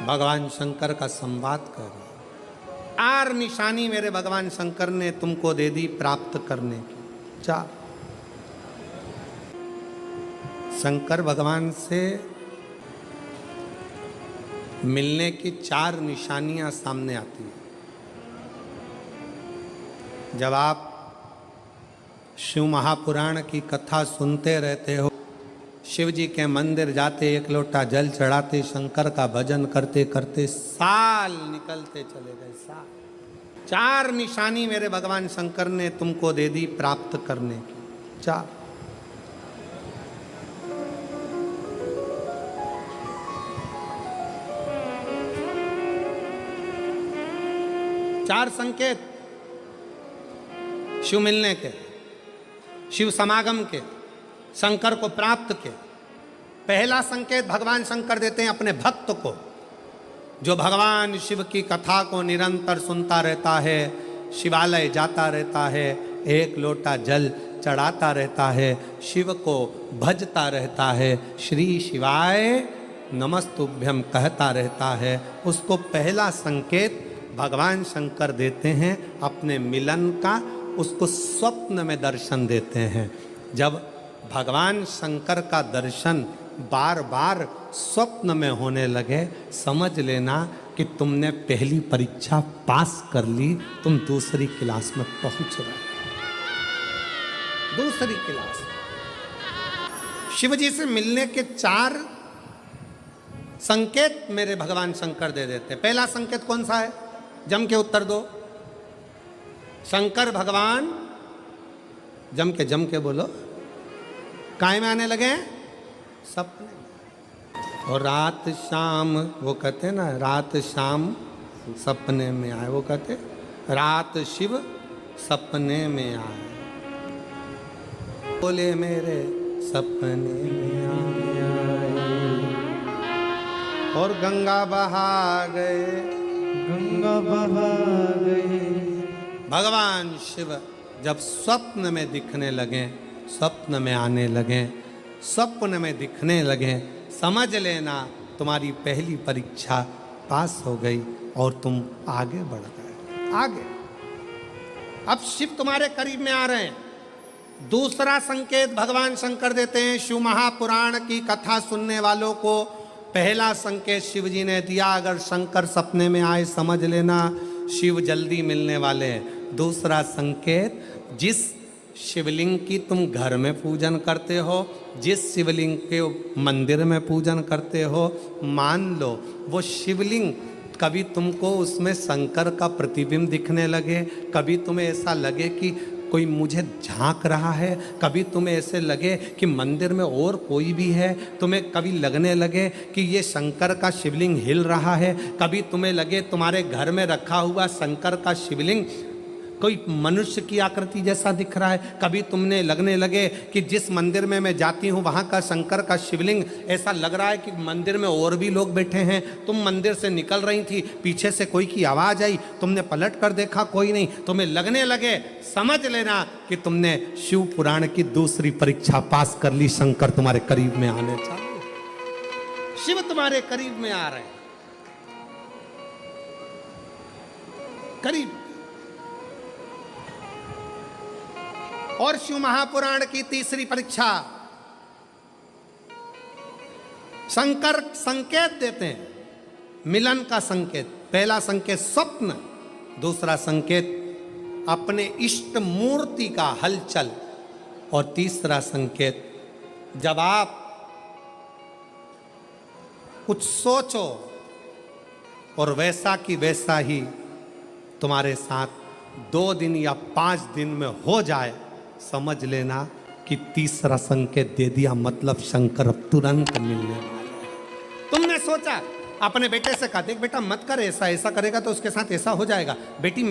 भगवान शंकर का संवाद कर रहे। 4 निशानी मेरे भगवान शंकर ने तुमको दे दी प्राप्त करने की। 4 शंकर भगवान से मिलने की 4 निशानियां सामने आती हैं। जब आप शिव महापुराण की कथा सुनते रहते हो, शिव जी के मंदिर जाते, 1 लोटा जल चढ़ाते, शंकर का भजन करते करते साल निकलते चले गए। साल। 4 निशानी मेरे भगवान शंकर ने तुमको दे दी प्राप्त करने की। 4 संकेत शिव मिलने के, शिव समागम के, शंकर को प्राप्त के। पहला संकेत भगवान शंकर देते हैं अपने भक्त को, जो भगवान शिव की कथा को निरंतर सुनता रहता है, शिवालय जाता रहता है, 1 लोटा जल चढ़ाता रहता है, शिव को भजता रहता है, श्री शिवाय नमस्तुभ्यम कहता रहता है। उसको पहला संकेत भगवान शंकर देते हैं अपने मिलन का, उसको स्वप्न में दर्शन देते हैं। जब भगवान शंकर का दर्शन बार बार स्वप्न में होने लगे, समझ लेना कि तुमने पहली परीक्षा पास कर ली, तुम दूसरी क्लास में पहुंच रहे। दूसरी क्लास। शिव जी से मिलने के 4 संकेत मेरे भगवान शंकर दे देते। पहला संकेत कौन सा है? जम के उत्तर दो। शंकर भगवान जम के बोलो। काय में आने लगे? सपने। और रात शाम, वो कहते हैं ना, रात शाम सपने में आए। वो कहते रात शिव सपने में आए, बोले मेरे सपने में आए। और गंगा बहा गए, गंगा बहा गए। भगवान शिव जब स्वप्न में दिखने लगे, स्वप्न में आने लगे, स्वप्न में दिखने लगे, समझ लेना तुम्हारी पहली परीक्षा पास हो गई और तुम आगे बढ़ गए। आगे। अब शिव तुम्हारे करीब में आ रहे हैं। दूसरा संकेत भगवान शंकर देते हैं शिव महापुराण की कथा सुनने वालों को। पहला संकेत शिव जी ने दिया, अगर शंकर सपने में आए समझ लेना शिव जल्दी मिलने वाले हैं। दूसरा संकेत, जिस शिवलिंग की तुम घर में पूजन करते हो, जिस शिवलिंग के मंदिर में पूजन करते हो, मान लो वो शिवलिंग कभी तुमको उसमें शंकर का प्रतिबिंब दिखने लगे, कभी तुम्हें ऐसा लगे कि कोई मुझे झांक रहा है, कभी तुम्हें ऐसे लगे कि मंदिर में और कोई भी है, तुम्हें कभी लगने लगे कि ये शंकर का शिवलिंग हिल रहा है, कभी तुम्हें लगे तुम्हारे घर में रखा हुआ शंकर का शिवलिंग कोई मनुष्य की आकृति जैसा दिख रहा है, कभी तुमने लगने लगे कि जिस मंदिर में मैं जाती हूँ वहाँ का शंकर का शिवलिंग ऐसा लग रहा है कि मंदिर में और भी लोग बैठे हैं। तुम मंदिर से निकल रही थी, पीछे से कोई की आवाज़ आई, तुमने पलट कर देखा कोई नहीं, तुम्हें लगने लगे, समझ लेना कि तुमने शिव पुराण की दूसरी परीक्षा पास कर ली। शंकर तुम्हारे करीब में आने चाहिए, शिव तुम्हारे करीब में आ रहे हैं, करीब। और शिव महापुराण की तीसरी परीक्षा, शंकर संकेत देते हैं मिलन का संकेत। पहला संकेत स्वप्न, दूसरा संकेत अपने इष्ट मूर्ति का हलचल, और तीसरा संकेत जब आप कुछ सोचो और वैसा की वैसा ही तुम्हारे साथ 2 दिन या 5 दिन में हो जाए, समझ लेना कि तीसरा संकेत दे दिया, मतलब शंकर अब तुरंत मिलने वाले हैं। तुमने सोचा, अपने बेटे से कहा, देख बेटा मत कर ऐसा, ऐसा करेगा तो उसके साथ ऐसा हो जाएगा। बेटी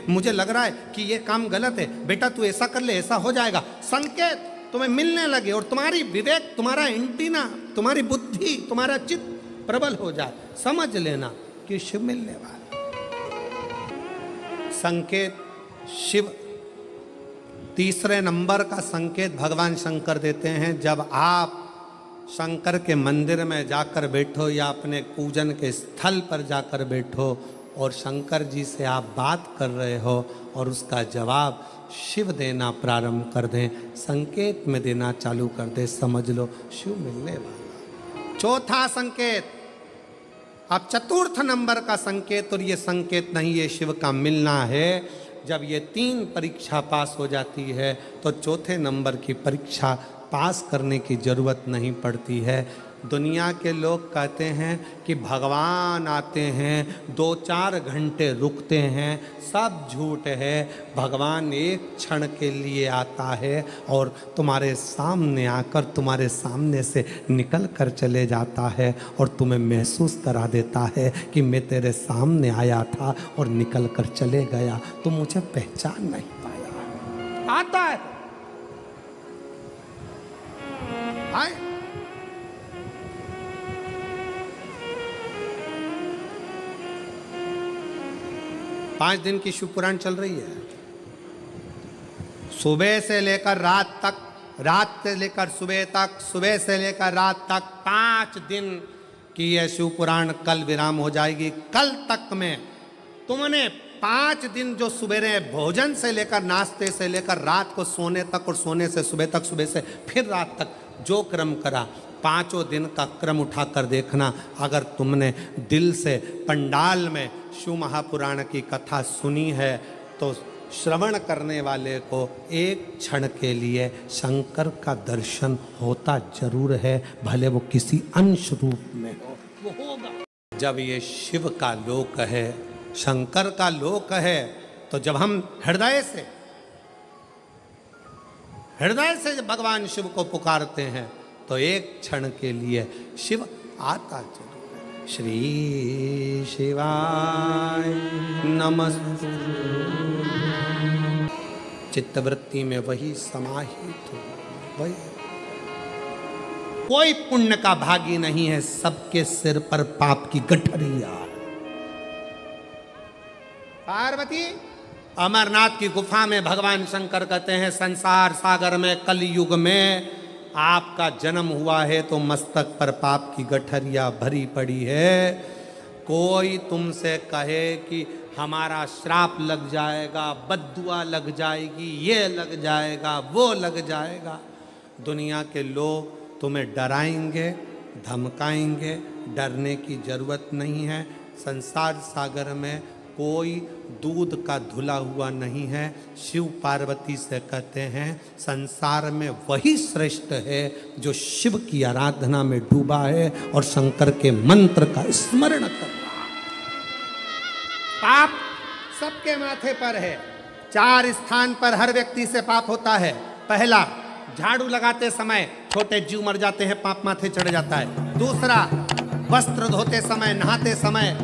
मुझे लग रहा है कि ये काम गलत है, बेटा तू ऐसा कर ले, ऐसा हो जाएगा। संकेत तुम्हें मिलने लगे और तुम्हारी विवेक, तुम्हारा एंटीना, तुम्हारी बुद्धि, तुम्हारा चित्त प्रबल हो जाए, समझ लेना कि शिव मिलने वाला। संकेत शिव। तीसरे नंबर का संकेत भगवान शंकर देते हैं, जब आप शंकर के मंदिर में जाकर बैठो या अपने पूजन के स्थल पर जाकर बैठो और शंकर जी से आप बात कर रहे हो और उसका जवाब शिव देना प्रारंभ कर दें, संकेत में देना चालू कर दे, समझ लो शिव मिलने वाला। चौथा संकेत, अब चतुर्थ नंबर का संकेत, और ये संकेत नहीं, ये शिव का मिलना है। जब ये 3 परीक्षा पास हो जाती है तो चौथे नंबर की परीक्षा पास करने की ज़रूरत नहीं पड़ती है। दुनिया के लोग कहते हैं कि भगवान आते हैं 2-4 घंटे रुकते हैं, सब झूठ है। भगवान एक क्षण के लिए आता है और तुम्हारे सामने आकर तुम्हारे सामने से निकल कर चले जाता है और तुम्हें महसूस करा देता है कि मैं तेरे सामने आया था और निकल कर चले गया, तुम मुझे पहचान नहीं पाया। आता है आए। 5 दिन की शिवपुराण चल रही है, सुबह से लेकर रात तक, रात से लेकर सुबह तक, सुबह से लेकर रात तक 5 दिन की यह शिवपुराण कल विराम हो जाएगी। कल तक में तुमने 5 दिन जो सवेरे भोजन से लेकर, नाश्ते से लेकर रात को सोने तक और सोने से सुबह तक, सुबह से फिर रात तक जो क्रम करा, 5 दिन का क्रम उठाकर देखना। अगर तुमने दिल से पंडाल में शिव महापुराण की कथा सुनी है तो श्रवण करने वाले को एक क्षण के लिए शंकर का दर्शन होता जरूर है, भले वो किसी अंश रूप में हो, वो होगा। जब ये शिव का लोक है, शंकर का लोक है, तो जब हम हृदय से जब भगवान शिव को पुकारते हैं तो एक क्षण के लिए शिव आता जरूर है। श्री शिवाय नमस्तु, चित्तवृत्ति में वही समाहित हो, वही। कोई पुण्य का भागी नहीं है, सबके सिर पर पाप की गठरिया। पार्वती अमरनाथ की गुफा में भगवान शंकर कहते हैं, संसार सागर में कलयुग में आपका जन्म हुआ है तो मस्तक पर पाप की गठरिया भरी पड़ी है। कोई तुमसे कहे कि हमारा श्राप लग जाएगा, बद्दुआ लग जाएगी, ये लग जाएगा, वो लग जाएगा, दुनिया के लोग तुम्हें डराएंगे, धमकाएंगे, डरने की जरूरत नहीं है। संसार सागर में कोई दूध का धुला हुआ नहीं है। शिव पार्वती से कहते हैं, संसार में वही श्रेष्ठ है जो शिव की आराधना में डूबा है और शंकर के मंत्र का स्मरण कर रहा है। पाप सबके माथे पर है। 4 स्थान पर हर व्यक्ति से पाप होता है। पहला, झाड़ू लगाते समय छोटे जीव मर जाते हैं, पाप माथे चढ़ जाता है। दूसरा, वस्त्र धोते समय, नहाते समय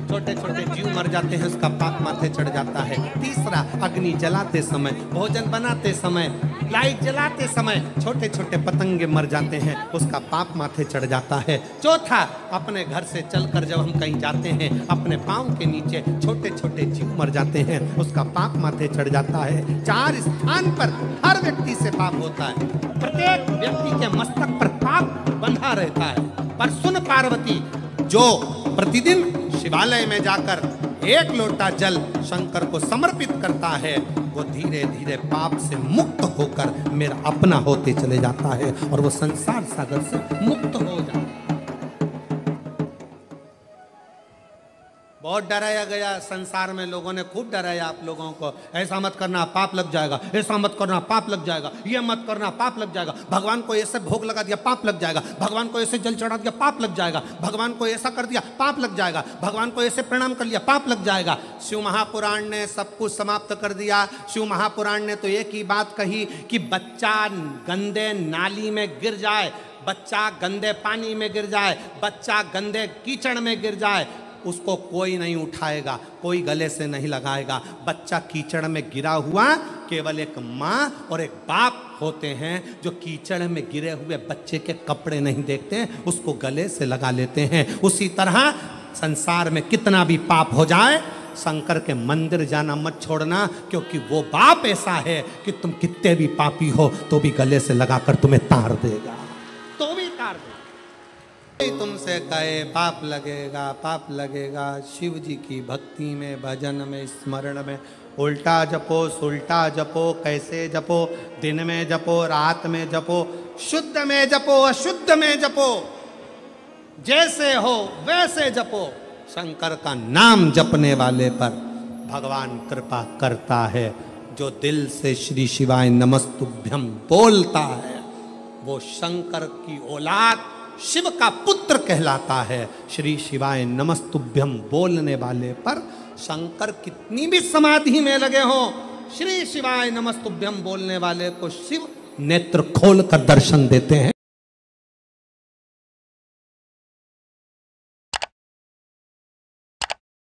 छोटे छोटे जीव मर जाते हैं, उसका पाप माथे चढ़ जाता है। तीसरा, अग्नि जलाते समय, भोजन बनाते समय, लाइट जलाते समय छोटे छोटे पतंगे मर जाते हैं, उसका पाप माथे चढ़ जाता है। चौथा, अपने घर से चलकर जब हम कहीं जाते हैं, अपने पाँव के नीचे छोटे छोटे जीव मर जाते हैं, उसका पाप माथे चढ़ जाता है। 4 स्थान पर हर व्यक्ति से पाप होता है। प्रत्येक व्यक्ति के मस्तक पर पाप बंधा रहता है। पर सुन पार्वती, जो प्रतिदिन शिवालय में जाकर 1 लोटा जल शंकर को समर्पित करता है, वो धीरे धीरे पाप से मुक्त होकर मेरा अपना होते चले जाता है और वो संसार सागर से मुक्त हो जाता है। बहुत डराया गया संसार में, लोगों ने खूब डराया आप लोगों को, ऐसा मत करना पाप लग जाएगा, ऐसा मत करना पाप लग जाएगा, ये मत करना पाप लग जाएगा, भगवान को ऐसे भोग लगा दिया पाप लग जाएगा, भगवान को ऐसे जल चढ़ा दिया पाप लग जाएगा, भगवान को ऐसा कर दिया पाप लग जाएगा, भगवान को ऐसे प्रणाम कर लिया पाप लग जाएगा। शिव महापुराण ने सब कुछ समाप्त कर दिया। शिव महापुराण ने तो एक ही बात कही कि बच्चा गंदे नाली में गिर जाए, बच्चा गंदे पानी में गिर जाए, बच्चा गंदे कीचड़ में गिर जाए, उसको कोई नहीं उठाएगा, कोई गले से नहीं लगाएगा। बच्चा कीचड़ में गिरा हुआ केवल एक माँ और एक बाप होते हैं जो कीचड़ में गिरे हुए बच्चे के कपड़े नहीं देखते हैं, उसको गले से लगा लेते हैं। उसी तरह संसार में कितना भी पाप हो जाए, शंकर के मंदिर जाना मत छोड़ना, क्योंकि वो बाप ऐसा है कि तुम कितने भी पापी हो तो भी गले से लगाकर तुम्हें तार देगा, तो भी नकार दे। कोई तुमसे कहे पाप लगेगा, पाप लगेगा, शिव जी की भक्ति में, भजन में, स्मरण में उल्टा जपो, सुल्टा जपो, कैसे जपो, दिन में जपो, रात में जपो, शुद्ध में जपो, अशुद्ध में जपो, जैसे हो वैसे जपो, शंकर का नाम जपने वाले पर भगवान कृपा करता है। जो दिल से श्री शिवाय नमस्तुभ्यम बोलता है वो शंकर की औलाद, शिव का पुत्र कहलाता है। श्री शिवाय नमस्तुभ्यम बोलने वाले पर शंकर कितनी भी समाधि में लगे हो, श्री शिवाय नमस्तुभ्यम बोलने वाले को शिव नेत्र खोल कर दर्शन देते हैं।